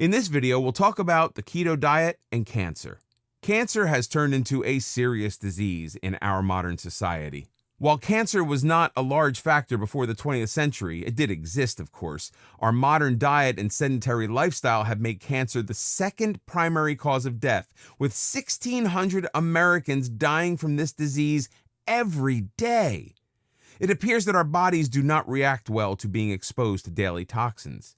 In this video, we'll talk about the keto diet and cancer. Cancer has turned into a serious disease in our modern society. While cancer was not a large factor before the 20th century, it did exist, of course. Our modern diet and sedentary lifestyle have made cancer the second primary cause of death, with 1,600 Americans dying from this disease every day. It appears that our bodies do not react well to being exposed to daily toxins.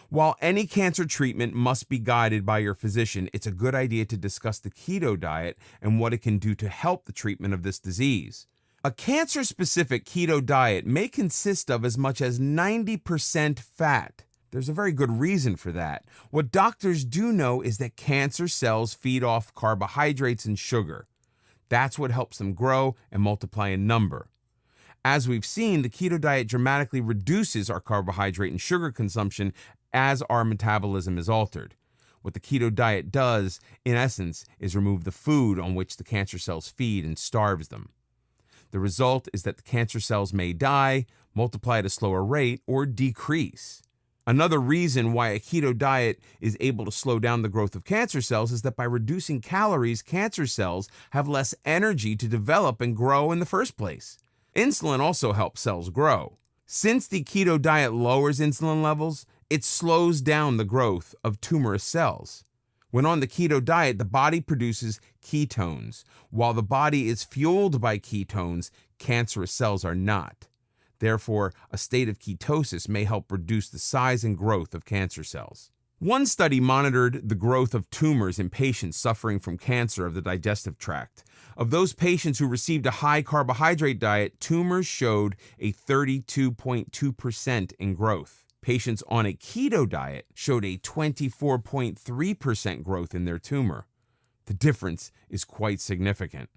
While any cancer treatment must be guided by your physician, it's a good idea to discuss the keto diet and what it can do to help the treatment of this disease. A cancer-specific keto diet may consist of as much as 90% fat. There's a very good reason for that. What doctors do know is that cancer cells feed off carbohydrates and sugar. That's what helps them grow and multiply in number. As we've seen, the keto diet dramatically reduces our carbohydrate and sugar consumption as our metabolism is altered. What the keto diet does, in essence, is remove the food on which the cancer cells feed and starves them. The result is that the cancer cells may die, multiply at a slower rate, or decrease. Another reason why a keto diet is able to slow down the growth of cancer cells is that by reducing calories, cancer cells have less energy to develop and grow in the first place. Insulin also helps cells grow. Since the keto diet lowers insulin levels, it slows down the growth of tumorous cells. When on the keto diet, the body produces ketones. While the body is fueled by ketones, cancerous cells are not. Therefore, a state of ketosis may help reduce the size and growth of cancer cells. One study monitored the growth of tumors in patients suffering from cancer of the digestive tract. Of those patients who received a high carbohydrate diet, tumors showed a 32.2% in growth. Patients on a keto diet showed a 24.3% growth in their tumor. The difference is quite significant.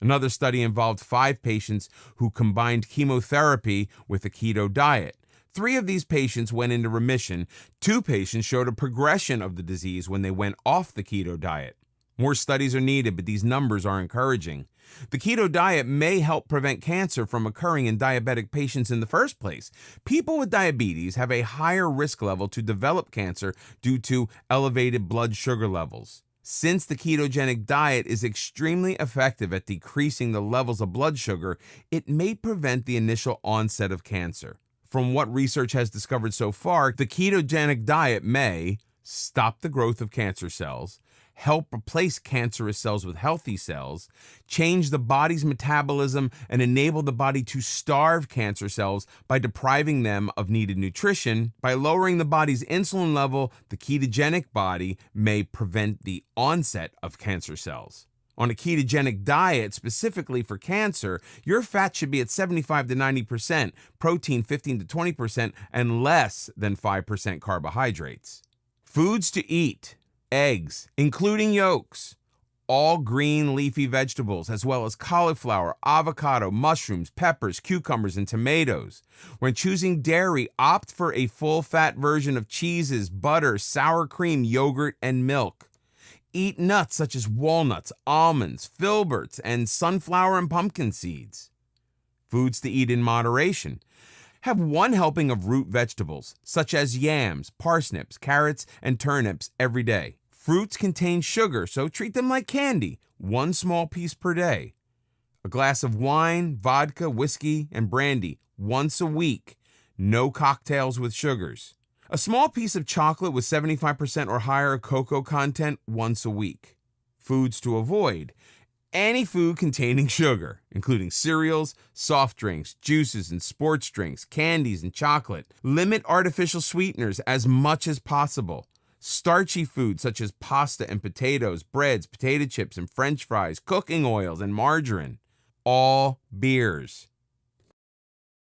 Another study involved 5 patients who combined chemotherapy with a keto diet. 3 of these patients went into remission. 2 patients showed a progression of the disease when they went off the keto diet. More studies are needed, but these numbers are encouraging. The keto diet may help prevent cancer from occurring in diabetic patients in the first place. People with diabetes have a higher risk level to develop cancer due to elevated blood sugar levels. Since the ketogenic diet is extremely effective at decreasing the levels of blood sugar, it may prevent the initial onset of cancer. From what research has discovered so far, the ketogenic diet may stop the growth of cancer cells, help replace cancerous cells with healthy cells, change the body's metabolism, and enable the body to starve cancer cells by depriving them of needed nutrition. By lowering the body's insulin level, the ketogenic body may prevent the onset of cancer cells. On a ketogenic diet, specifically for cancer, your fat should be at 75 to 90%, protein 15 to 20%, and less than 5% carbohydrates. Foods to eat: eggs, including yolks, all green leafy vegetables, as well as cauliflower, avocado, mushrooms, peppers, cucumbers, and tomatoes. When choosing dairy, opt for a full-fat version of cheeses, butter, sour cream, yogurt, and milk. Eat nuts such as walnuts, almonds, filberts, and sunflower and pumpkin seeds. Foods to eat in moderation: have 1 helping of root vegetables, such as yams, parsnips, carrots, and turnips every day. Fruits contain sugar, so treat them like candy, 1 small piece per day. A glass of wine, vodka, whiskey, and brandy once a week. No cocktails with sugars. A small piece of chocolate with 75% or higher cocoa content once a week. Foods to avoid: any food containing sugar, including cereals, soft drinks, juices and sports drinks, candies and chocolate. Limit artificial sweeteners as much as possible. Starchy foods such as pasta and potatoes, breads, potato chips and French fries, cooking oils and margarine. All beers.